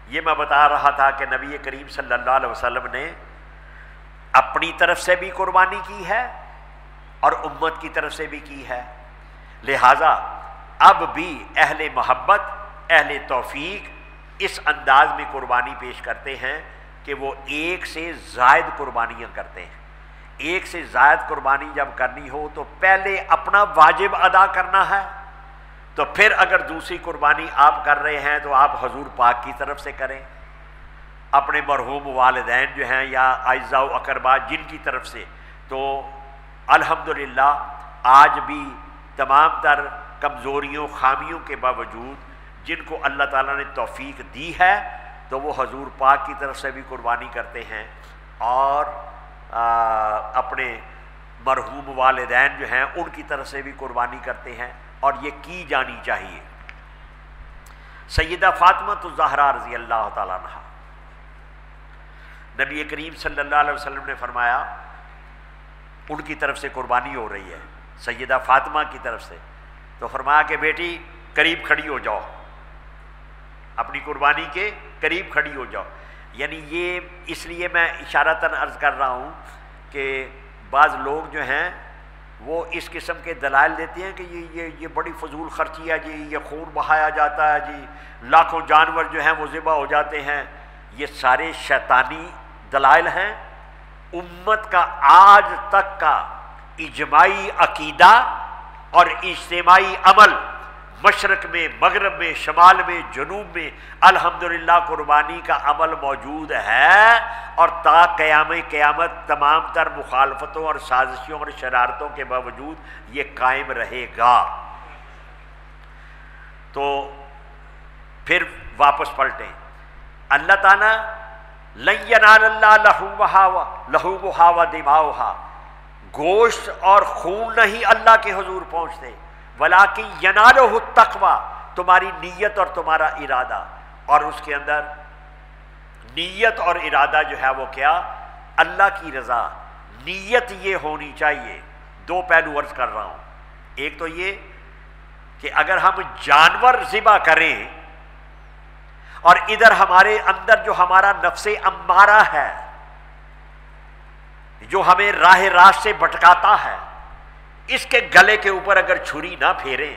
یہ میں بتا رہا تھا کہ نبی کریم صلی اللہ علیہ وسلم نے اپنی طرف سے بھی قربانی کی ہے اور امت کی طرف سے بھی کی ہے، لہٰذا اب بھی اہل محبت، اہل توفیق اس انداز میں قربانی پیش کرتے ہیں کہ وہ 1 سے زائد قربانیاں کرتے ہیں۔ 1 سے زائد قربانی جب کرنی ہو تو پہلے اپنا واجب ادا کرنا ہے، تو پھر اگر دوسری قربانی آپ کر رہے ہیں تو آپ حضور پاک کی طرف سے کریں، اپنے مرحوم والدین جو ہیں یا اعزاء و اقرباء جن کی طرف سے۔ تو الحمدللہ آج بھی تمام تر کمزوریوں، خامیوں کے باوجود جن کو اللہ تعالیٰ نے توفیق دی ہے تو وہ حضور پاک کی طرف سے بھی قربانی کرتے ہیں، اور اپنے مرحوم والدین جو ہیں ان کی طرف سے بھی قربانی کرتے ہیں، اور یہ کی جانی چاہیے۔ سیدہ فاطمہ الزہرا رضی اللہ تعالیٰ عنہا، نبی کریم صلی اللہ علیہ وسلم نے فرمایا ان کی طرف سے قربانی ہو رہی ہے، سیدہ فاطمہ کی طرف سے، تو فرمایا کہ بیٹی قریب کھڑی ہو جاؤ، اپنی قربانی کے قریب کھڑی ہو جاؤ۔ یعنی یہ اس لیے میں اشارتاً عرض کر رہا ہوں کہ بعض لوگ جو ہیں وہ اس قسم کے دلائل دیتے ہیں کہ یہ بڑی فضول خرچی ہے جی، یہ خون بہایا جاتا ہے جی، لاکھوں جانور جو ہیں وہ ذبح ہو جاتے ہیں، یہ سارے شیطانی دلائل ہیں۔ امت کا آج تک کا اجماعی عقیدہ اور اجتماعی عمل، مشرق میں، مغرب میں، شمال میں، جنوب میں الحمدللہ قربانی کا عمل موجود ہے، اور تا قیام قیامت تمام تر مخالفتوں اور سازشوں اور شرارتوں کے باوجود یہ قائم رہے گا۔ تو پھر واپس پلٹیں، اللہ تعالیٰ لن ینال اللہ لحومہا و دماؤہا، گوشت اور خون نہیں اللہ کے حضور پہنچتے، ولیکن ینالہ التقوی، تمہاری نیت اور تمہارا ارادہ، اور اس کے اندر نیت اور ارادہ جو ہے وہ کیا؟ اللہ کی رضا، نیت یہ ہونی چاہیے. دو پہلو عرض کر رہا ہوں. ایک تو یہ کہ اگر ہم جانور ذبح کریں اور ادھر ہمارے اندر جو ہمارا نفس امارہ ہے جو ہمیں راہ راست سے بھٹکاتا ہے، اس کے گلے کے اوپر اگر چھری نہ پھیریں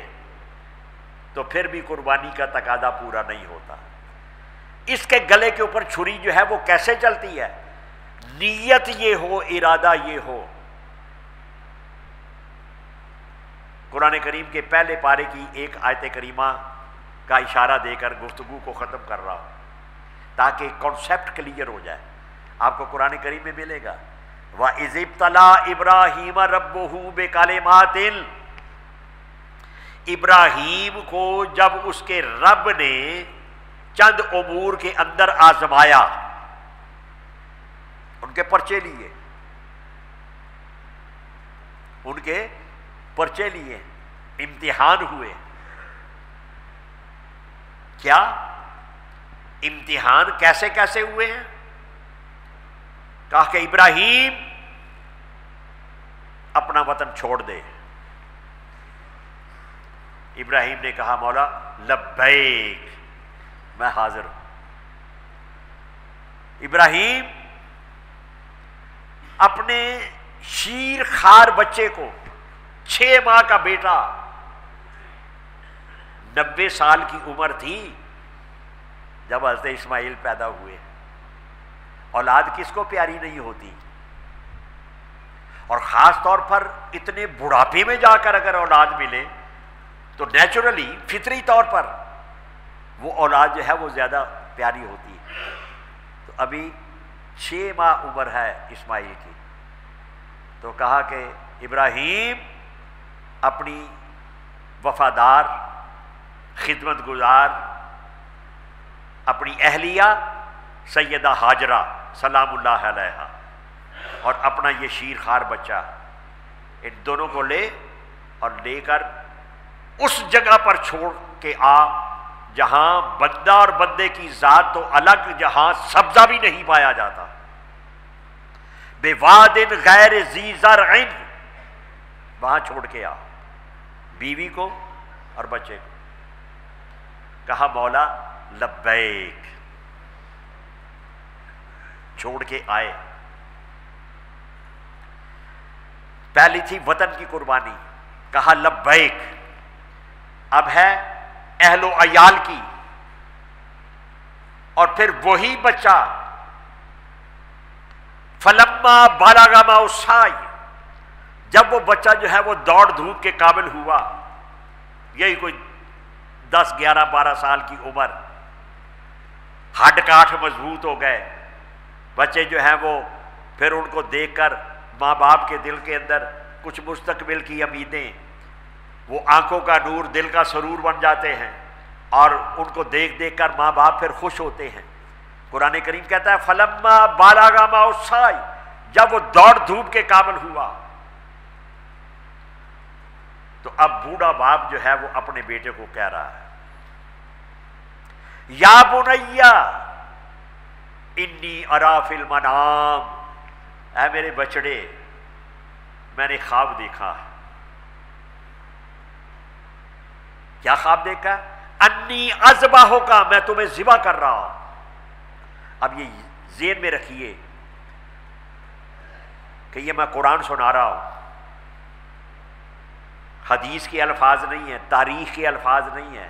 تو پھر بھی قربانی کا تقاضا پورا نہیں ہوتا. اس کے گلے کے اوپر چھری جو ہے وہ کیسے چلتی ہے؟ نیت یہ ہو، ارادہ یہ ہو. قرآن کریم کے پہلے پارے کی ایک آیت کریمہ کا اشارہ دے کر گفتگو کو ختم کر رہا ہوں تاکہ کانسیپٹ کلیئر ہو جائے. آپ کو قرآن کریم میں ملے گا وَإِذِ ابْتَلَىٰ إِبْرَاهِيمَ رَبُّهُ بِكَلِمَاتٍ، ابراہیم کو جب اس کے رب نے چند امور کے اندر آزمایا، ان کے پرچے لیے، ان کے پرچے لیے، امتحان ہوئے. کیا امتحان کیسے کیسے ہوئے ہیں؟ کہا کہ ابراہیم اپنا وطن چھوڑ دے. ابراہیم نے کہا مولا لبیک، میں حاضر ہوں. ابراہیم اپنے شیر خار بچے کو، 6 ماہ کا بیٹا، 90 سال کی عمر تھی جب حضرت اسماعیل پیدا ہوئے. اولاد کس کو پیاری نہیں ہوتی، اور خاص طور پر اتنے بڑھاپے میں جا کر اگر اولاد ملے تو نیچرلی فطری طور پر وہ اولاد جو ہے وہ زیادہ پیاری ہوتی ہے. تو ابھی 6 ماہ عمر ہے اسماعیل کی. تو کہا کہ ابراہیم اپنی وفادار، خدمت گزار اپنی اہلیہ سیدہ ہاجرہ سلام اللہ علیہا اور اپنا یہ شیر خار بچہ، ان دونوں کو لے اور لے کر اس جگہ پر چھوڑ کے آ جہاں بندہ اور بندے کی ذات تو الگ، جہاں سبزہ بھی نہیں پایا جاتا. بے واد غیر ذی زرع، وہاں چھوڑ کے آ بیوی کو اور بچے کو. کہا مولا لبیک، چھوڑ کے آئے. پہلی تھی وطن کی قربانی، کہا لبیک. اب ہے اہل و عیال کی، اور پھر وہی بچہ فلما بلغ معه السعی، جب وہ بچہ جو ہے وہ دوڑ دھوپ کے قابل ہوا، یہی کوئی 10 11 12 سال کی عمر، ہڈ کاٹھ مضبوط ہو گئے بچے جو ہیں وہ. پھر ان کو دیکھ کر ماں باپ کے دل کے اندر کچھ مستقبل کی امیدیں، وہ آنکھوں کا نور، دل کا سرور بن جاتے ہیں، اور ان کو دیکھ دیکھ کر ماں باپ پھر خوش ہوتے ہیں. قرآن کریم کہتا ہے فلما بلغ معه السعی، جب وہ دوڑ دھوپ کے قابل ہوا. تو اب بوڑھا باپ جو ہے وہ اپنے بیٹے کو کہہ رہا ہے یا بنیا انی ارا فی المنام، اے میرے بچڑے میں نے خواب دیکھا. کیا خواب دیکھا؟ انی اذبحک، میں تمہیں ذبح کر رہا ہوں. اب یہ ذہن میں رکھیے کہ یہ میں قرآن سنا رہا ہوں، حدیث کے الفاظ نہیں ہیں، تاریخ کے الفاظ نہیں ہیں،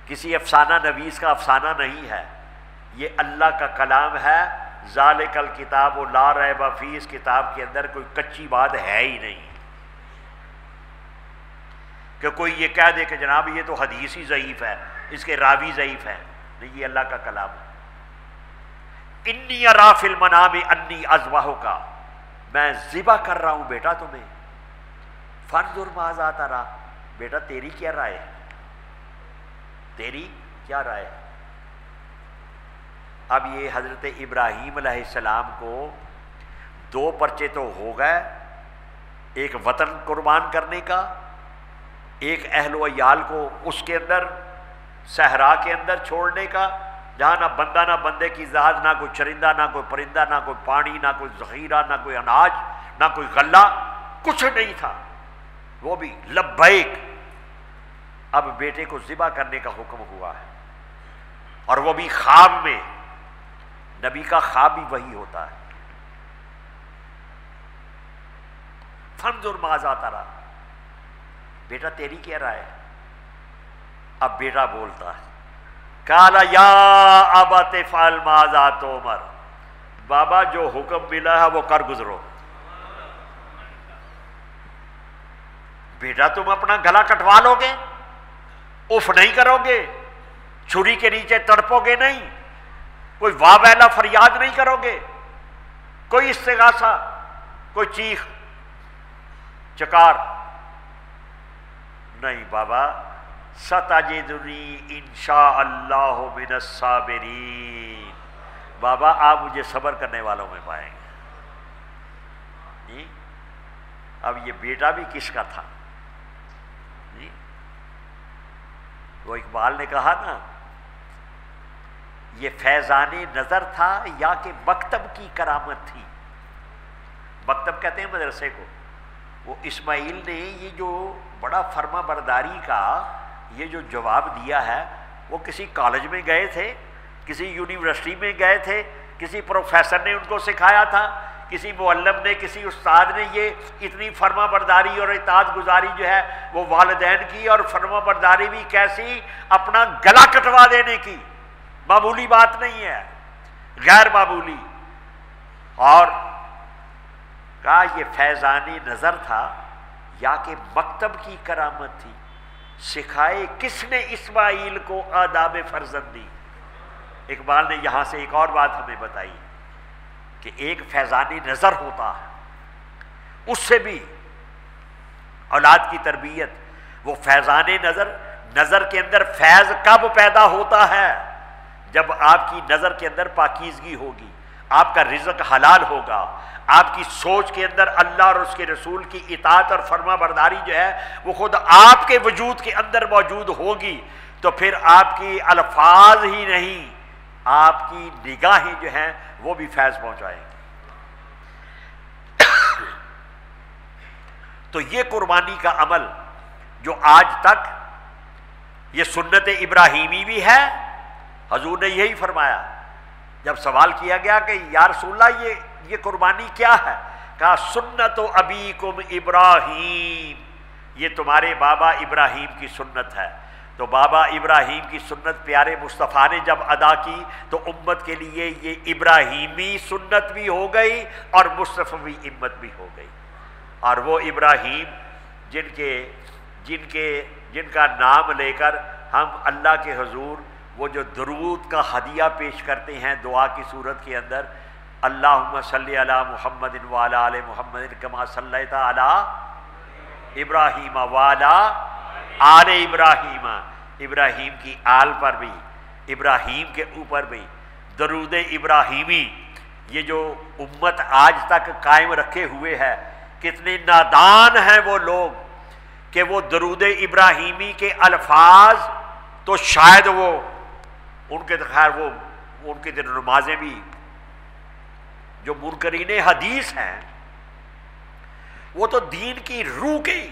کسی افسانہ نویس کا افسانہ نہیں ہے، یہ اللہ کا کلام ہے. ذالک الکتاب لا ریب فیہ، اس کتاب کے اندر کوئی کچی بات ہے ہی نہیں کہ کوئی یہ کہہ دے کہ جناب یہ تو حدیث ہی ضعیف ہے، اس کے راوی ضعیف ہیں. نہیں، یہ اللہ کا کلام ہے. انی ارا فی المنام انی اذبحک، میں ذبح کر رہا ہوں بیٹا تمہیں. فانظر ماذا تری، بیٹا تیری کیا رائے ہے، تیری کیا رائے ہے. اب یہ حضرت ابراہیم علیہ السلام کو 2 پرچے تو ہو گئے، ایک وطن قربان کرنے کا، ایک اہل و عیال کو اس کے اندر صحرا کے اندر چھوڑنے کا، جہاں نہ بندہ نہ بندے کی ذات، نہ کوئی چرندہ نہ کوئی پرندہ، نہ کوئی پانی، نہ کوئی ذخیرہ، نہ کوئی اناج، نہ کوئی غلہ، کچھ نہیں تھا، وہ بھی لبیک۔ اب بیٹے کو ذبح کرنے کا حکم ہوا ہے، اور وہ بھی خواب میں۔ نبی کا خواب بھی وہی ہوتا ہے۔ فانظر ماذا تری، بیٹا تیری کیا رائے؟ اب بیٹا بولتا ہے، قال یا ابت افعل ماذا تؤمر، بابا جو حکم ملا ہے وہ کر گزرو۔ بیٹا تم اپنا گلا کٹوا لو گے، اف نہیں کرو گے، چھری کے نیچے تڑپو گے نہیں، کوئی واہ ویلا فریاد نہیں کرو گے، کوئی استغاثہ، کوئی چیخ چکار نہیں۔ بابا ستجدنی انشاء اللہ من الصابرین، بابا آپ مجھے صبر کرنے والوں میں پائیں گے۔ اب یہ بیٹا بھی کس کا تھا؟ وہ اقبال نے کہا نا، یہ فیضان نظر تھا یا کہ مکتب کی کرامت تھی۔ مکتب کہتے ہیں مدرسے کو۔ وہ اسماعیل نے یہ جو بڑا فرما برداری کا یہ جو جواب دیا ہے، وہ کسی کالج میں گئے تھے، کسی یونیورسٹی میں گئے تھے، کسی پروفیسر نے ان کو سکھایا تھا، کسی معلم نے، کسی استاد نے یہ اتنی فرما برداری اور اطاعت گزاری جو ہے وہ والدین کی، اور فرما برداری بھی کیسی، اپنا گلا کٹوا دینے کی، معمولی بات نہیں ہے، غیر معمولی۔ اور کہا یہ فیضانی نظر تھا یا کہ مکتب کی کرامت تھی، سکھائے کس نے اسماعیل کو آداب فرزندی۔ اقبال نے یہاں سے ایک اور بات ہمیں بتائی کہ ایک فیضانی نظر ہوتا ہے، اس سے بھی اولاد کی تربیت۔ وہ فیضان نظر کے اندر فیض کب پیدا ہوتا ہے؟ جب آپ کی نظر کے اندر پاکیزگی ہوگی، آپ کا رزق حلال ہوگا، آپ کی سوچ کے اندر اللہ اور اس کے رسول کی اطاعت اور فرما برداری جو ہے وہ خود آپ کے وجود کے اندر موجود ہوگی، تو پھر آپ کی الفاظ ہی نہیں، آپ کی نگاہیں جو ہیں وہ بھی فیض پہنچائیں گی۔ تو یہ قربانی کا عمل جو آج تک یہ سنت ابراہیمی بھی ہے، حضور نے یہی فرمایا جب سوال کیا گیا کہ یا رسول اللہ یہ قربانی کیا ہے؟ کہا سنت ابیکم ابراہیم، یہ تمہارے بابا ابراہیم کی سنت ہے۔ تو بابا ابراہیم کی سنت پیارے مصطفیٰ نے جب ادا کی تو امت کے لیے یہ ابراہیمی سنت بھی ہو گئی اور مصطفی امت بھی ہو گئی۔ اور وہ ابراہیم جن کا نام لے کر ہم اللہ کے حضور وہ جو درود کا ہدیہ پیش کرتے ہیں دعا کی صورت کے اندر، اللہم صلی علی محمد وعلی آل محمد کما صلیت علی ابراہیم وعلی آل ابراہیم، ابراہیم کی آل پر بھی، ابراہیم کے اوپر بھی درود ابراہیمی، یہ جو امت آج تک قائم رکھے ہوئے ہے۔ کتنے نادان ہیں وہ لوگ کہ وہ درود ابراہیمی کے الفاظ تو شاید وہ ان کے خیر وہ ان کی نمازیں بھی جو منکرین حدیث ہیں وہ تو دین کی روح کے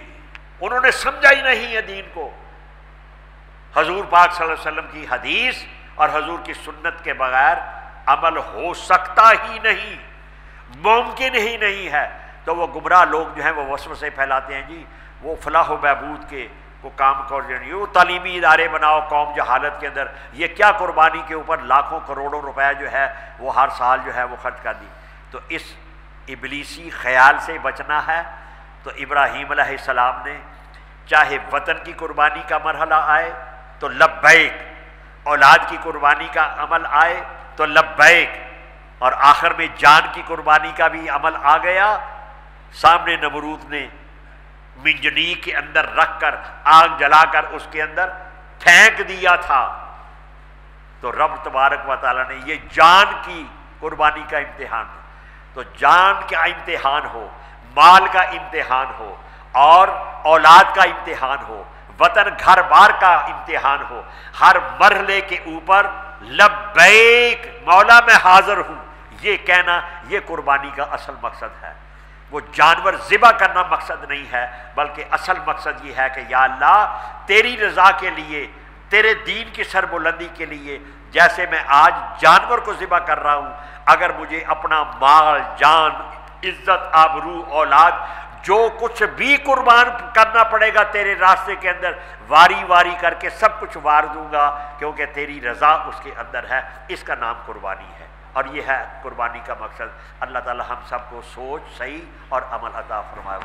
انہوں نے سمجھا ہی نہیں ہے دین کو۔ حضور پاک صلی اللہ علیہ وسلم کی حدیث اور حضور کی سنت کے بغیر عمل ہو سکتا ہی نہیں، ممکن ہی نہیں ہے۔ تو وہ گمراہ لوگ جو ہیں وہ وسوسے پھیلاتے ہیں، جی وہ فلاح و بہبود کے کو کام کر جائیں، وہ تعلیمی ادارے بناؤ قوم جہالت کے اندر، یہ کیا قربانی کے اوپر لاکھوں کروڑوں روپے جو ہے وہ ہر سال جو ہے وہ خرچ کر دی۔ تو اس ابلیسی خیال سے بچنا ہے تو ابراہیم علیہ السلام نے چاہے وطن کی قربانی کا مرحلہ آئے تو لبیک، اولاد کی قربانی کا عمل آئے تو لبیک، اور آخر میں جان کی قربانی کا بھی عمل آ گیا۔ سامنے نمرود نے منجنیق کے اندر رکھ کر آگ جلا کر اس کے اندر پھینک دیا تھا، تو رب تبارک و تعالیٰ نے یہ جان کی قربانی کا امتحان، تو جان کا امتحان ہو، مال کا امتحان ہو، اور اولاد کا امتحان ہو، وطن گھر بار کا امتحان ہو، ہر مرحلے کے اوپر لبیک مولا میں حاضر ہوں، یہ کہنا یہ قربانی کا اصل مقصد ہے۔ وہ جانور ذبح کرنا مقصد نہیں ہے، بلکہ اصل مقصد یہ ہے کہ یا اللہ تیری رضا کے لیے، تیرے دین کی سربلندی کے لیے، جیسے میں آج جانور کو ذبح کر رہا ہوں، اگر مجھے اپنا مال، جان، عزت، آبرو، اولاد، جو کچھ بھی قربان کرنا پڑے گا تیرے راستے کے اندر، واری واری کر کے سب کچھ وار دوں گا، کیونکہ تیری رضا اس کے اندر ہے۔ اس کا نام قربانی ہے، اور یہ ہے قربانی کا مقصد۔ اللہ تعالی ہم سب کو سوچ صحیح اور عمل عطا فرمائے۔